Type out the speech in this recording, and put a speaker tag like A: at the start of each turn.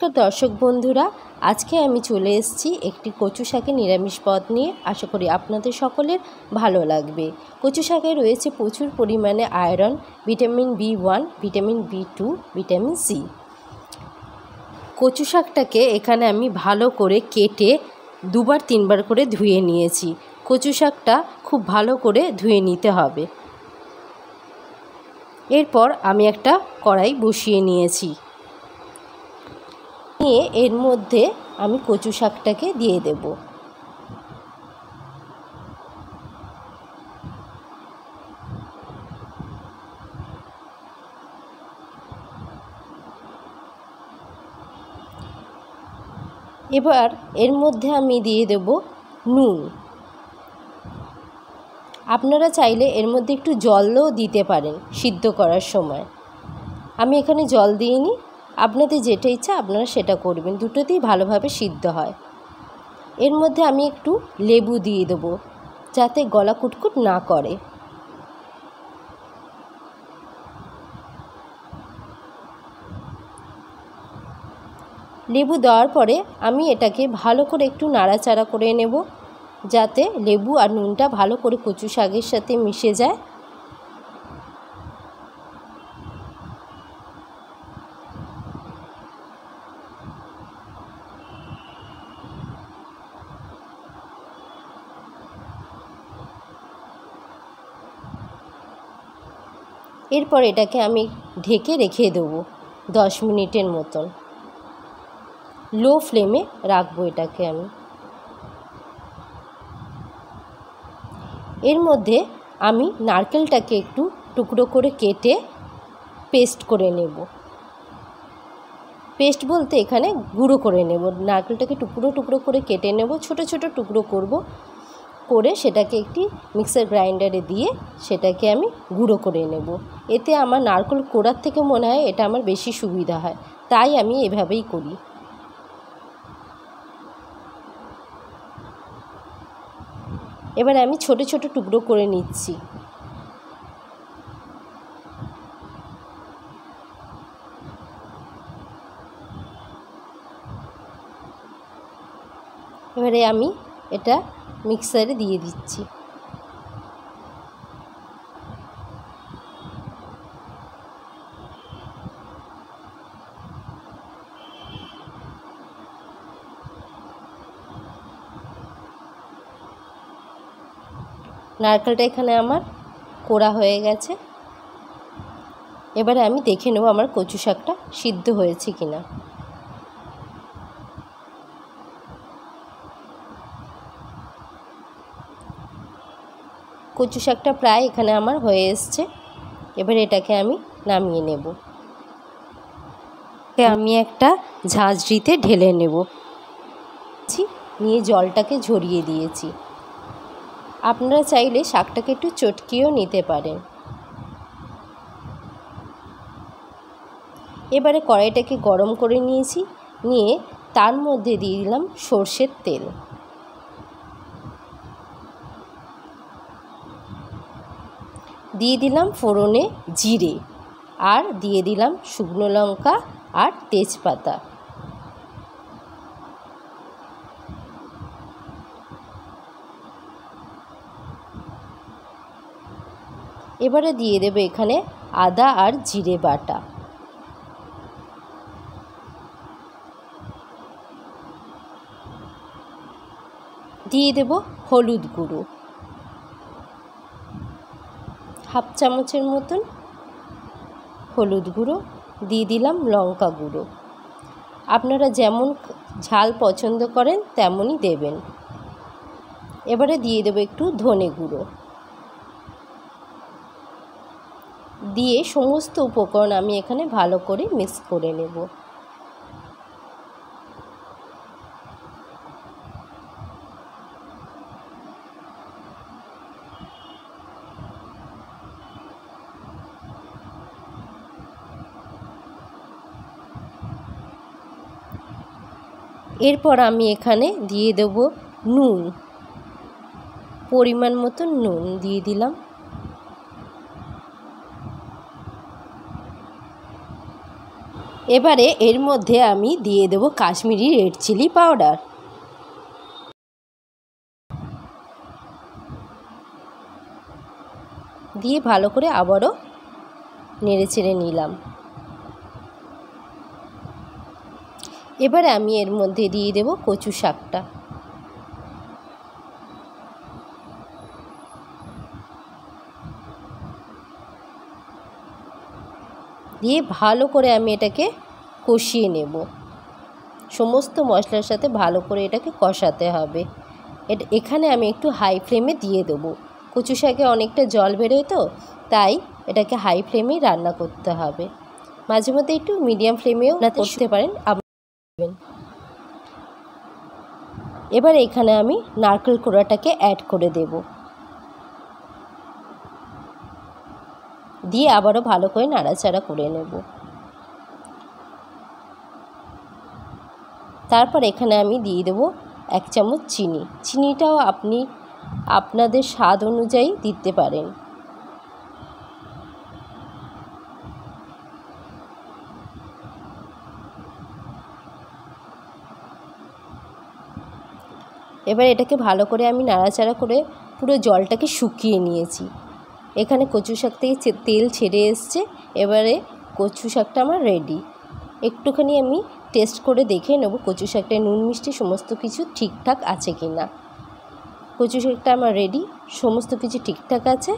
A: তো দর্শক বন্ধুরা, আজকে আমি চলে এসেছি একটি কচু শাকের নিরামিষ পদ নিয়ে। আশা করি আপনাদের সকলের ভালো লাগবে। কচু শাকে রয়েছে প্রচুর পরিমাণে iron, vitamin B1, vitamin B2, vitamin C. কচু শাকটাকে এখানে আমি ভালো করে কেটে দুবার তিনবার করে ধুয়ে নিয়েছি। কচু শাকটা খুব ভালো করে ধুয়ে নিতে হবে। এরপর আমি একটা কড়াই বসিয়ে নিয়েছি। নিয়ে এর মধ্যে আমি কচু শাকটাকে দিয়ে দেব। এবার এর মধ্যে আমি দিয়ে দেব নুন। আপনারা চাইলে এর মধ্যে একটু জলও দিতে পারেন সিদ্ধ করার সময়। আমি এখানে জল দিইনি, আপনাদের যেটা ইচ্ছা আপনারা সেটা করবেন, দুটোতেই ভালোভাবে সিদ্ধ হয়। এর মধ্যে আমি একটু লেবু দিয়ে দেবো যাতে গলা কুটকুট না করে। লেবু দেওয়ার পরে আমি এটাকে ভালো করে একটু নাড়াচাড়া করে নেব যাতে লেবু আর নুনটা ভালো করে কচু শাকের সাথে মিশে যায়। এরপর এটাকে আমি ঢেকে রেখে দেবো 10 মিনিটের মতন। লো ফ্লেমে রাখবো এটাকে আমি। এর মধ্যে আমি নারকেলটাকে একটু টুকরো করে কেটে পেস্ট করে নেব। পেস্ট বলতে এখানে গুঁড়ো করে নেব। নারকেলটাকে টুকরো টুকরো করে কেটে নেব, ছোট ছোট টুকরো করব, করে সেটাকে একটি মিক্সার গ্রাইন্ডারে দিয়ে সেটাকে আমি গুঁড়ো করে নেব। এতে আমার নারকেল কোড়ার থেকে মনে হয় এটা আমার বেশি সুবিধা হয়, তাই আমি এভাবেই করি। এবার আমি ছোট ছোট টুকরো করে নিচ্ছি। এবারে আমি এটা মিক্সারে দিয়ে দিচ্ছি। নারকেলটা এখানে আমার কোড়া হয়ে গেছে। এবারে আমি দেখে নেব আমার কচু শাকটা সিদ্ধ হয়েছে কিনা। কচু শাকটা প্রায় এখানে আমার হয়ে এসছে। এবার এটাকে আমি নামিয়ে নেব। আমি একটা ঝাঁঝরিতে ঢেলে নেব। নিয়ে জলটাকে ঝরিয়ে দিয়েছি। আপনারা চাইলে শাকটাকে একটু চটকিয়েও নিতে পারেন। এবারে কড়াইটাকে গরম করে নিয়েছি, নিয়ে তার মধ্যে দিয়ে দিলাম সর্ষের তেল। দিয়ে দিলাম ফোড়নে জিরে, আর দিয়ে দিলাম শুকনো লঙ্কা আর তেজপাতা। এবারে দিয়ে দেব এখানে আদা আর জিরে বাটা। দিয়ে দেব হলুদ গুঁড়ো, হাফ চামচের মতন হলুদ গুঁড়ো। দিয়ে দিলাম লঙ্কা গুঁড়ো। আপনারা যেমন ঝাল পছন্দ করেন তেমনই দেবেন। এবারে দিয়ে দেব একটু ধনে গুঁড়ো। দিয়ে সমস্ত উপকরণ আমি এখানে ভালো করে মিক্স করে নেব। এরপর আমি এখানে দিয়ে দেব নুন, পরিমাণ মতো নুন দিয়ে দিলাম। এবারে এর মধ্যে আমি দিয়ে দেব কাশ্মীরি রেড চিলি পাউডার। দিয়ে ভালো করে আবারও নেড়েচেড়ে নিলাম। এবারে আমি এর মধ্যে দিয়ে দেব কচু শাকটা। দিয়ে ভালো করে আমি এটাকে কষিয়ে নেব। সমস্ত মশলার সাথে ভালো করে এটাকে কষাতে হবে। এখানে আমি একটু হাই ফ্লেমে দিয়ে দেবো। কচু শাকে অনেকটা জল বেরোয় তো, তাই এটাকে হাই ফ্লেমেই রান্না করতে হবে। মাঝে মধ্যে একটু মিডিয়াম ফ্লেমেও করতে পারেন। এবার এখানে আমি নারকেল কোড়াটাকে অ্যাড করে দেব। দিয়ে আবারও ভালো করে নাড়াচাড়া করে নেব। তারপর এখানে আমি দিয়ে দেব 1 চামচ চিনি। চিনিটাও আপনি আপনাদের স্বাদ অনুযায়ী দিতে পারেন। এবার এটাকে ভালো করে আমি নাড়াচাড়া করে পুরো জলটাকে শুকিয়ে নিয়েছি। এখানে কচু শাক থেকে তেল ছেড়ে এসছে। এবারে কচু শাকটা আমার রেডি। একটুখানি আমি টেস্ট করে দেখে নেব কচু শাকটায় নুন মিষ্টি সমস্ত কিছু ঠিকঠাক আছে কি না। কচু শাকটা আমার রেডি, সমস্ত কিছু ঠিকঠাক আছে।